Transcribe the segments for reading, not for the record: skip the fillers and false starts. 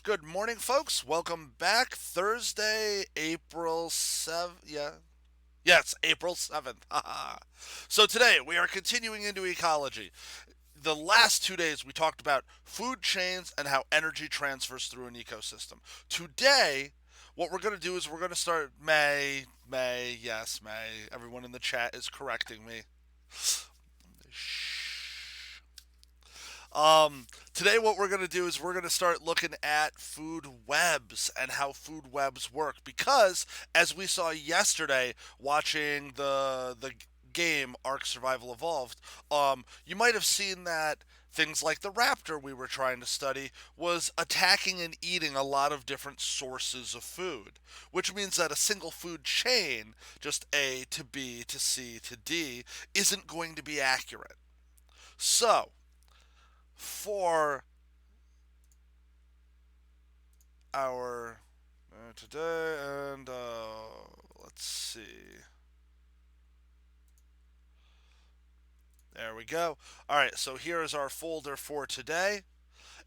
Good morning, folks. Welcome back. Thursday, April 7th. Yeah. Yes, April 7th. So today we are continuing into ecology. The last 2 days we talked about food chains and how energy transfers through an ecosystem. Today, what we're going to do is we're going to start May, yes, May. Everyone in the chat is correcting me. Shh. Today, what we're going to do is we're going to start looking at food webs and how food webs work. Because, as we saw yesterday watching the game Ark Survival Evolved, you might have seen that things like the raptor we were trying to study was attacking and eating a lot of different sources of food, which means that a single food chain, just A to B to C to D, isn't going to be accurate. So, for our today, and let's see. There we go. All right, so here is our folder for today.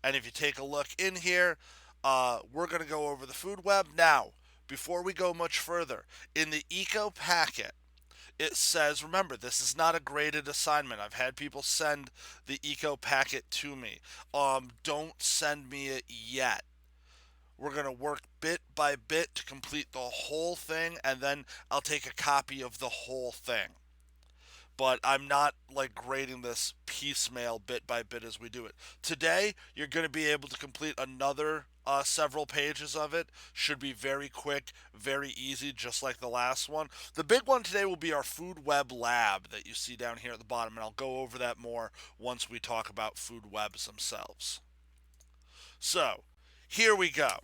And if you take a look in here, we're going to go over the food web. Now, before we go much further, in the eco packet, it says, remember, this is not a graded assignment. I've had people send the eco packet to me. Don't send me it yet. We're going to work bit by bit to complete the whole thing, and then I'll take a copy of the whole thing. But I'm not like grading this piecemeal bit by bit as we do it. Today, you're going to be able to complete another several pages of it. Should be very quick, very easy, just like the last one. The big one today will be our food web lab that you see down here at the bottom, and I'll go over that more once we talk about food webs themselves. So, here we go.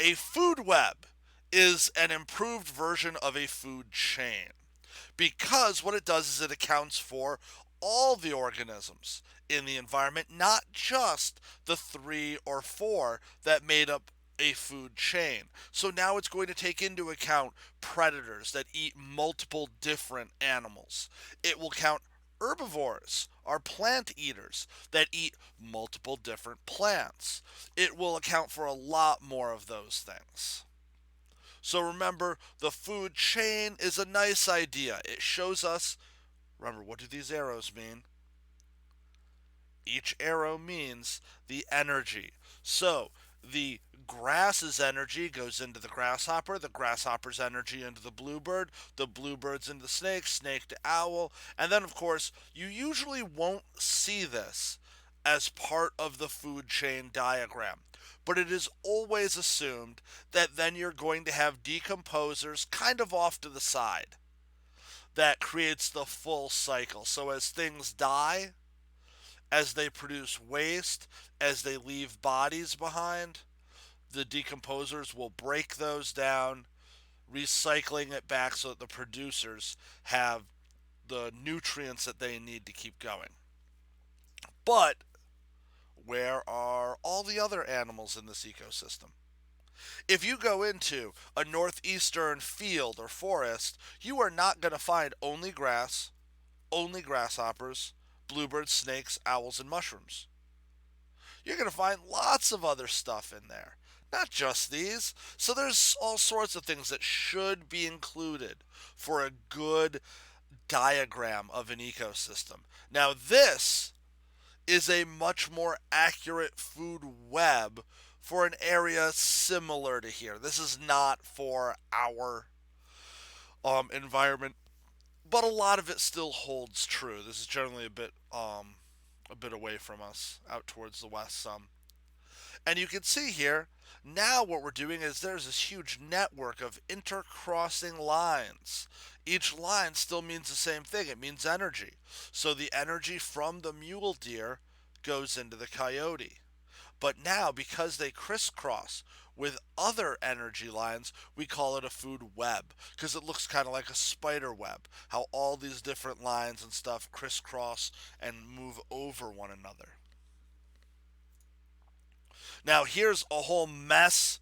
A food web is an improved version of a food chain because what it does is it accounts for all the organisms in the environment, not just the three or four that made up a food chain. So now it's going to take into account predators that eat multiple different animals. It will count herbivores are plant eaters that eat multiple different plants. It will account for a lot more of those things. So remember, the food chain is a nice idea. It shows us, remember, what do these arrows mean? Each arrow means the energy. So the grass's energy goes into the grasshopper's energy into the bluebird's into the snake to owl, and then of course you usually won't see this as part of the food chain diagram. But it is always assumed that then you're going to have decomposers kind of off to the side. That creates the full cycle. So as things die, as they produce waste, as they leave bodies behind, the decomposers will break those down, recycling it back so that the producers have the nutrients that they need to keep going. But where are all the other animals in this ecosystem? If you go into a northeastern field or forest, you are not going to find only grass, only grasshoppers, bluebirds, snakes, owls, and mushrooms. You're going to find lots of other stuff in there, not just these. So there's all sorts of things that should be included for a good diagram of an ecosystem. Now, this is a much more accurate food web for an area similar to here. This is not for our environment, but a lot of it still holds true. This is generally a bit away from us, out towards the west some. And you can see here, now what we're doing is there's this huge network of intercrossing lines. Each line still means the same thing. It means energy. So the energy from the mule deer goes into the coyote. But now, because they crisscross with other energy lines, we call it a food web because it looks kind of like a spider web, how all these different lines and stuff crisscross and move over one another. Now, here's a whole mess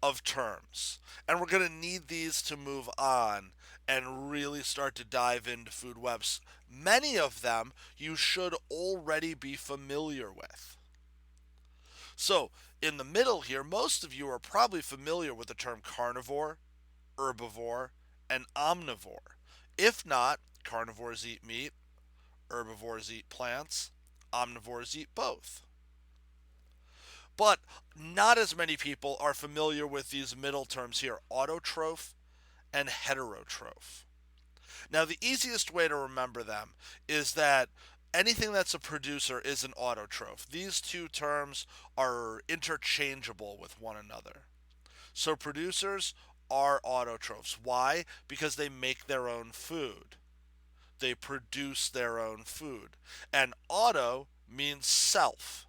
of terms, and we're going to need these to move on and really start to dive into food webs. Many of them you should already be familiar with. So, In the middle here, most of you are probably familiar with the term carnivore, herbivore, and omnivore. If not, carnivores eat meat, herbivores eat plants, omnivores eat both. But not as many people are familiar with these middle terms here, autotroph and heterotroph. Now, the easiest way to remember them is that anything that's a producer is an autotroph. These two terms are interchangeable with one another. So, producers are autotrophs. Why? Because they make their own food, they produce their own food. And auto means self.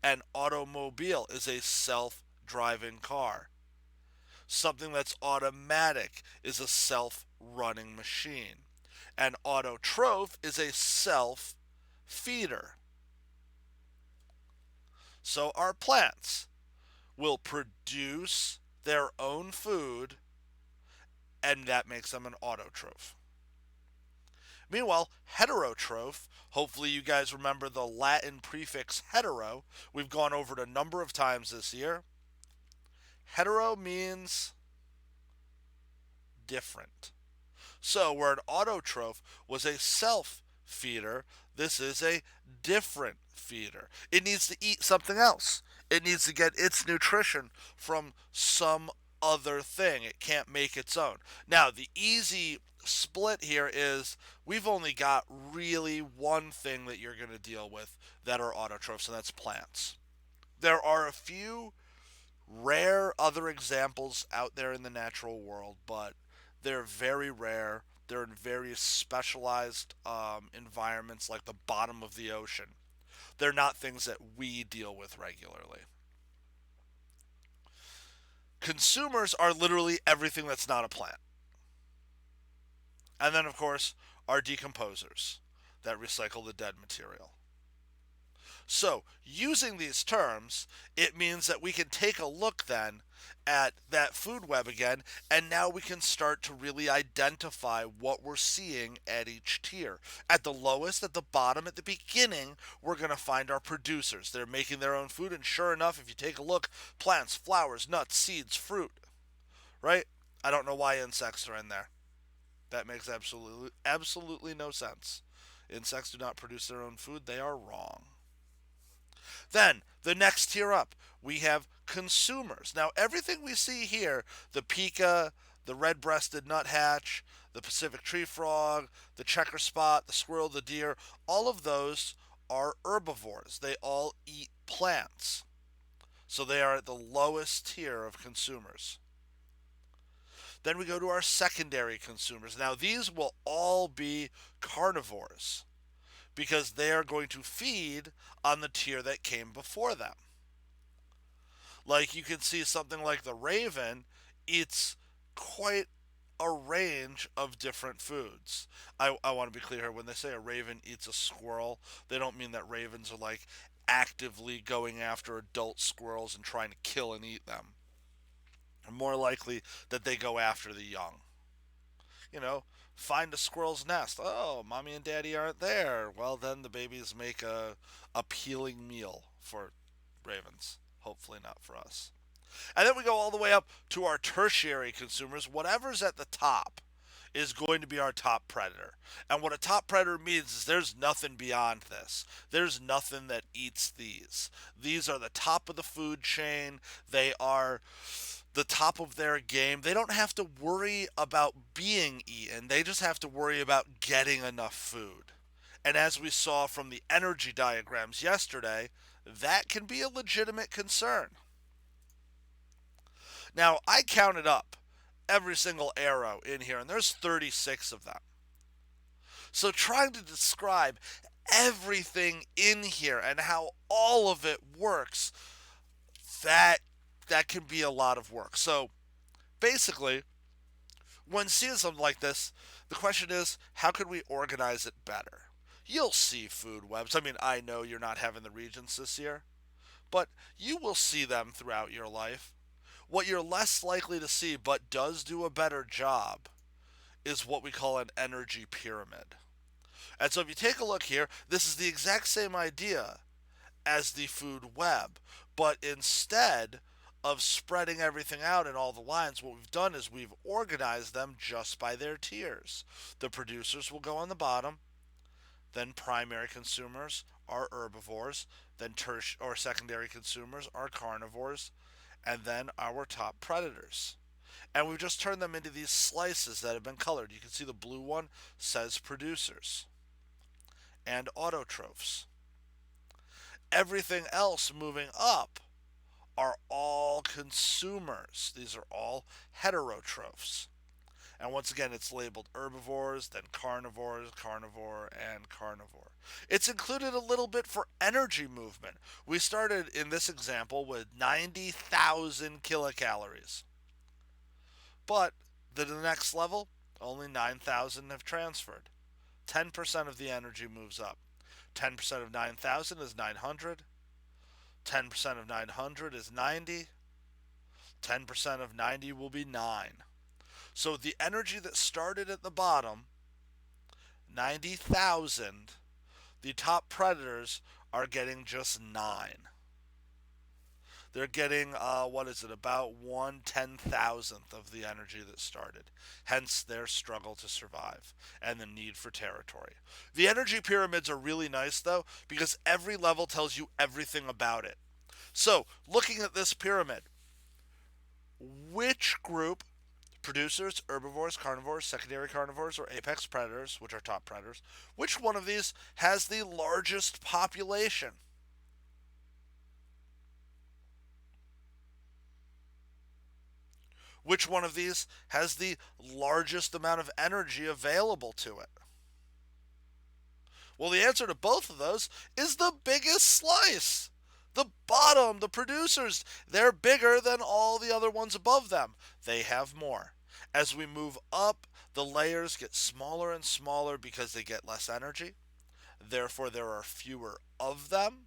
An automobile is a self driving car. Something that's automatic is a self running machine. An autotroph is a self feeder. So our plants will produce their own food, and that makes them an autotroph. Meanwhile, heterotroph, hopefully you guys remember the Latin prefix hetero. We've gone over it a number of times this year. Hetero means different. So, where an autotroph was a self feeder, this is a different feeder. It needs to eat something else. It needs to get its nutrition from some other thing. It can't make its own. Now, the easy split here is we've only got really one thing that you're going to deal with that are autotrophs, and that's plants. There are a few rare other examples out there in the natural world, but they're very rare. They're in various specialized environments like the bottom of the ocean. They're not things that we deal with regularly. Consumers are literally everything that's not a plant. And then, of course, are decomposers that recycle the dead material. So, using these terms, it means that we can take a look then at that food web again, and now we can start to really identify what we're seeing at each tier. At the lowest, at the bottom, at the beginning, we're going to find our producers. They're making their own food, and sure enough, if you take a look, plants, flowers, nuts, seeds, fruit, right? I don't know why insects are in there. That makes absolutely no sense. Insects do not produce their own food. They are wrong. Then, the next tier up, we have consumers. Now, everything we see here, the pika, the red breasted nuthatch, the Pacific tree frog, the checker spot, the squirrel, the deer, all of those are herbivores. They all eat plants. So they are at the lowest tier of consumers. Then we go to our secondary consumers. Now, these will all be carnivores because they are going to feed on the tier that came before them. Like you can see something like the raven eats quite a range of different foods. I want to be clear here, when they say a raven eats a squirrel, they don't mean that ravens are like actively going after adult squirrels and trying to kill and eat them. More likely that they go after the young. You know, find a squirrel's nest. Oh, mommy and daddy aren't there. Well, then the babies make a appealing meal for ravens. Hopefully not for us. And then we go all the way up to our tertiary consumers. Whatever's at the top is going to be our top predator. And what a top predator means is there's nothing beyond this. There's nothing that eats these. These are the top of the food chain. They are the top of their game. They don't have to worry about being eaten, they just have to worry about getting enough food. And as we saw from the energy diagrams yesterday, that can be a legitimate concern. Now, I counted up every single arrow in here, and there's 36 of them. So, trying to describe everything in here and how all of it works, that that can be a lot of work. So, basically, when seeing something like this, the question is, how can we organize it better? You'll see food webs. I mean, I know you're not having the regions this year, but you will see them throughout your life. What you're less likely to see, but does do a better job, is what we call an energy pyramid. And so if you take a look here, this is the exact same idea as the food web, But instead of spreading everything out in all the lines, what we've done is we've organized them just by their tiers. The producers will go on the bottom, then primary consumers are herbivores, then tertiary or secondary consumers are carnivores, and then our top predators. And we've just turned them into these slices that have been colored. You can see the blue one says producers and autotrophs. Everything else moving up are all consumers. These are all heterotrophs. And once again, it's labeled herbivores, then carnivores, carnivore, and carnivore. It's included a little bit for energy movement. We started in this example with 90,000 kilocalories. But the next level, only 9,000 have transferred. 10% of the energy moves up. 10% of 9,000 is 900. 10% of 900 is 90. 10% of 90 will be 9. So the energy that started at the bottom, 90,000, the top predators are getting just 9. They're getting, what is it, about 1/10,000th of the energy that started. Hence their struggle to survive and the need for territory. The energy pyramids are really nice, though, because every level tells you everything about it. So, looking at this pyramid, which group, producers, herbivores, carnivores, secondary carnivores, or apex predators, which are top predators, which one of these has the largest population? Which one of these has the largest amount of energy available to it? Well, the answer to both of those is the biggest slice. The bottom, the producers, they're bigger than all the other ones above them. They have more. As we move up, the layers get smaller and smaller because they get less energy. Therefore, there are fewer of them.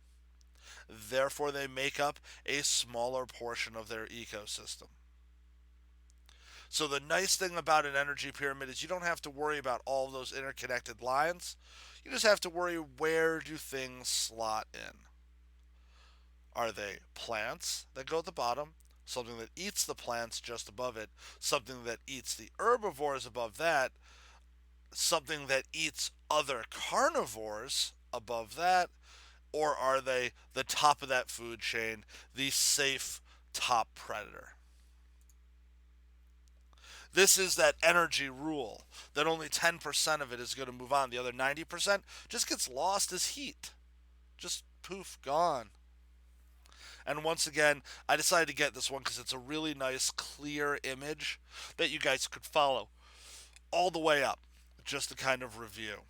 Therefore, they make up a smaller portion of their ecosystem. So the nice thing about an energy pyramid is you don't have to worry about all of those interconnected lines. You just have to worry, where do things slot in? Are they plants that go at the bottom, something that eats the plants just above it, something that eats the herbivores above that, something that eats other carnivores above that, or are they the top of that food chain, the safe top predator? This is that energy rule that only 10% of it is going to move on. The other 90% just gets lost as heat. Just poof, gone. And once again, I decided to get this one because it's a really nice, clear image that you guys could follow all the way up, just to kind of review.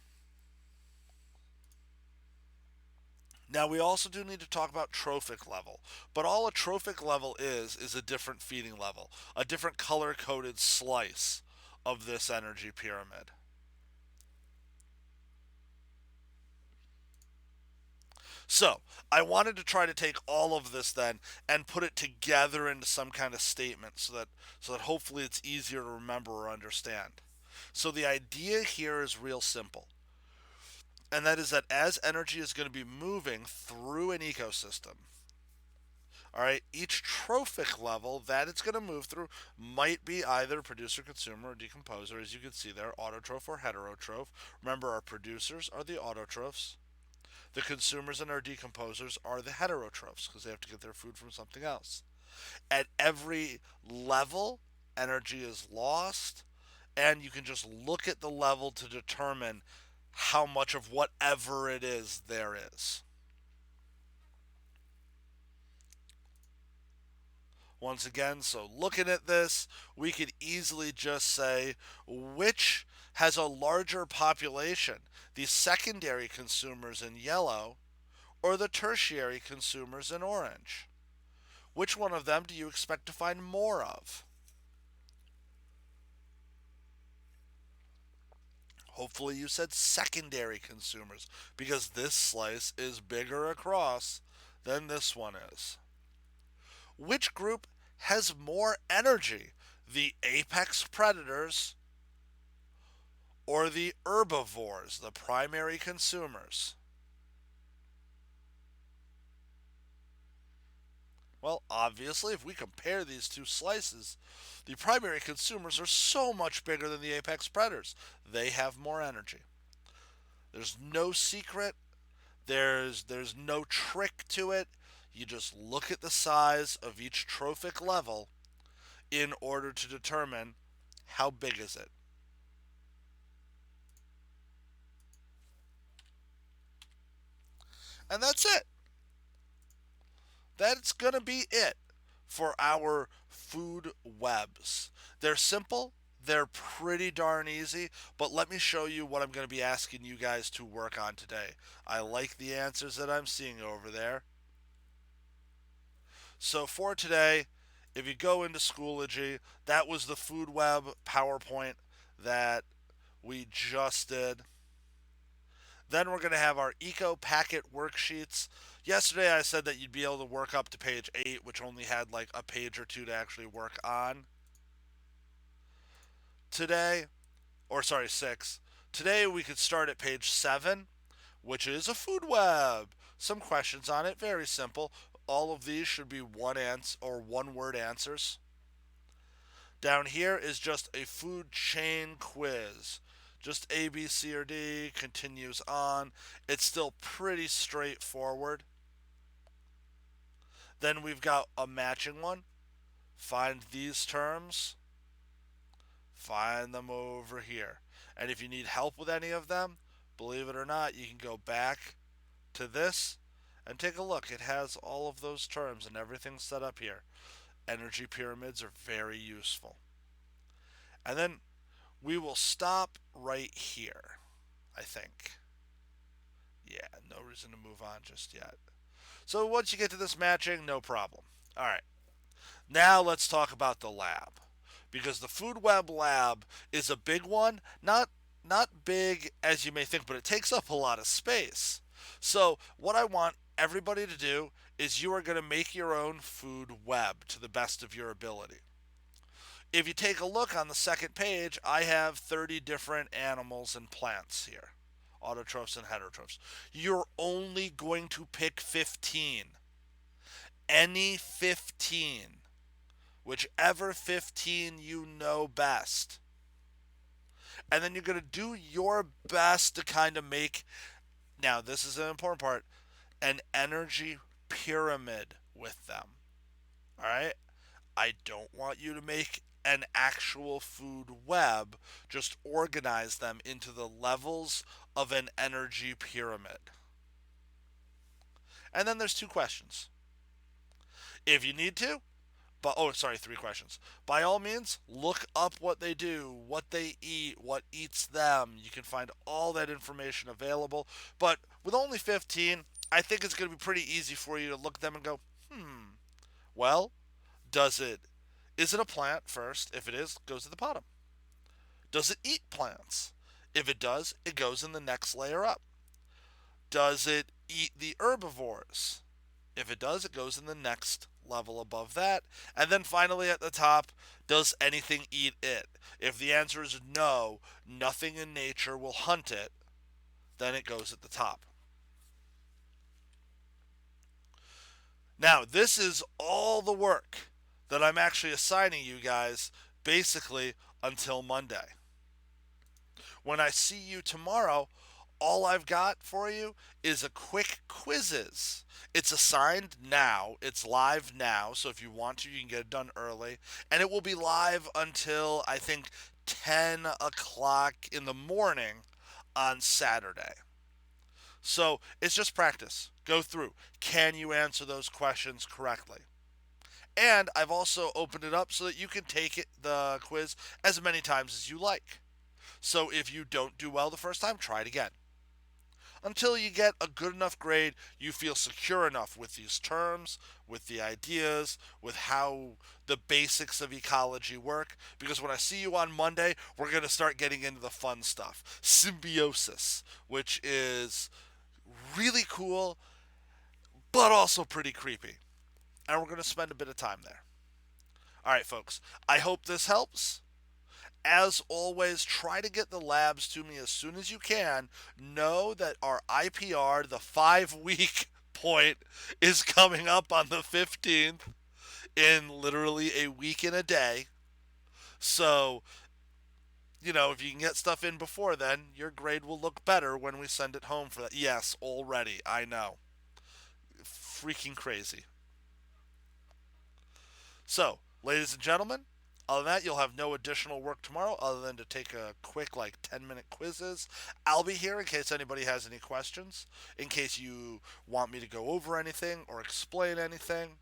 Now, we also do need to talk about trophic level, but all a trophic level is a different feeding level, a different color coded slice of this energy pyramid. So, I wanted to try to take all of this then and put it together into some kind of statement so that hopefully it's easier to remember or understand. So the idea here is real simple. And that is that as energy is going to be moving through an ecosystem, all right, each trophic level that it's going to move through might be either producer, consumer, or decomposer, as you can see there, autotroph or heterotroph. Remember, our producers are the autotrophs. The consumers and our decomposers are the heterotrophs because they have to get their food from something else. At every level, energy is lost, and you can just look at the level to determine how much of whatever it is there is. Once again, so looking at this, we could easily just say which has a larger population, the secondary consumers in yellow or the tertiary consumers in orange. Which one of them do you expect to find more of? Hopefully, you said secondary consumers because this slice is bigger across than this one is. Which group has more energy? The apex predators or the herbivores, the primary consumers? Well, obviously, if we compare these two slices, the primary consumers are so much bigger than the apex predators. They have more energy. There's no secret. There's no trick to it. You just look at the size of each trophic level in order to determine how big is it. And that's it. That's going to be it for our food webs. They're simple, they're pretty darn easy, but let me show you what I'm going to be asking you guys to work on today. I like the answers that I'm seeing over there. So for today, if you go into Schoology, that was the food web PowerPoint that we just did. Then we're going to have our Eco Packet worksheets. Yesterday I said that you'd be able to work up to page 8, which only had like a page or two to actually work on. Today, or sorry, 6. Today we could start at page 7, which is a food web. Some questions on it, very simple. All of these should be one word answers. Down here is just a food chain quiz. Just A, B, C, or D, continues on. It's still pretty straightforward. Then we've got a matching one. Find these terms, find them over here. And if you need help with any of them, believe it or not, you can go back to this and take a look. It has all of those terms and everything set up here. Energy pyramids are very useful. And then we will stop right here, I think. Yeah, no reason to move on just yet. So once you get to this matching, no problem. All right. Now let's talk about the lab. Because the Food Web Lab is a big one, not big as you may think, but it takes up a lot of space. So, what I want everybody to do is you are going to make your own food web to the best of your ability. If you take a look on the second page, I have 30 different animals and plants here, autotrophs and heterotrophs. You're only going to pick 15. Any 15. Whichever 15 you know best. And then you're going to do your best to kind of make, now this is an important part, an energy pyramid with them. All right? I don't want you to make an actual food web, just organize them into the levels of an energy pyramid. And then there's two questions. If you need to, but oh, sorry, three questions. By all means, look up what they do, what they eat, what eats them. You can find all that information available. But with only 15, I think it's going to be pretty easy for you to look at them and go, well, does it is it a plant first? If it is, it goes to the bottom. Does it eat plants? If it does, it goes in the next layer up. Does it eat the herbivores? If it does, it goes in the next level above that. And then finally at the top, does anything eat it? If the answer is no, nothing in nature will hunt it, then it goes at the top. Now, this is all the work that I'm actually assigning you guys basically until Monday. When I see you tomorrow, all I've got for you is a quick quizzes. It's assigned now, it's live now, so if you want to, you can get it done early. And it will be live until I think 10 o'clock in the morning on Saturday. So it's just practice. Go through. Can you answer those questions correctly? And I've also opened it up so that you can take the quiz as many times as you like. So if you don't do well the first time, try it again. Until you get a good enough grade, you feel secure enough with these terms, with the ideas, with how the basics of ecology work. Because when I see you on Monday, we're going to start getting into the fun stuff. Symbiosis, which is really cool, but also pretty creepy. And we're going to spend a bit of time there. All right, folks, I hope this helps. As always, try to get the labs to me as soon as you can. Know that our IPR, the 5 week point is coming up on the 15th in literally a week and a day. So, if you can get stuff in before then, your grade will look better when we send it home for that. Yes, already. I know. Freaking crazy. So, ladies and gentlemen, other than that, you'll have no additional work tomorrow other than to take a quick, like, 10-minute quizzes. I'll be here in case anybody has any questions, in case you want me to go over anything or explain anything.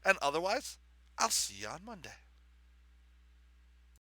And otherwise, I'll see you on Monday.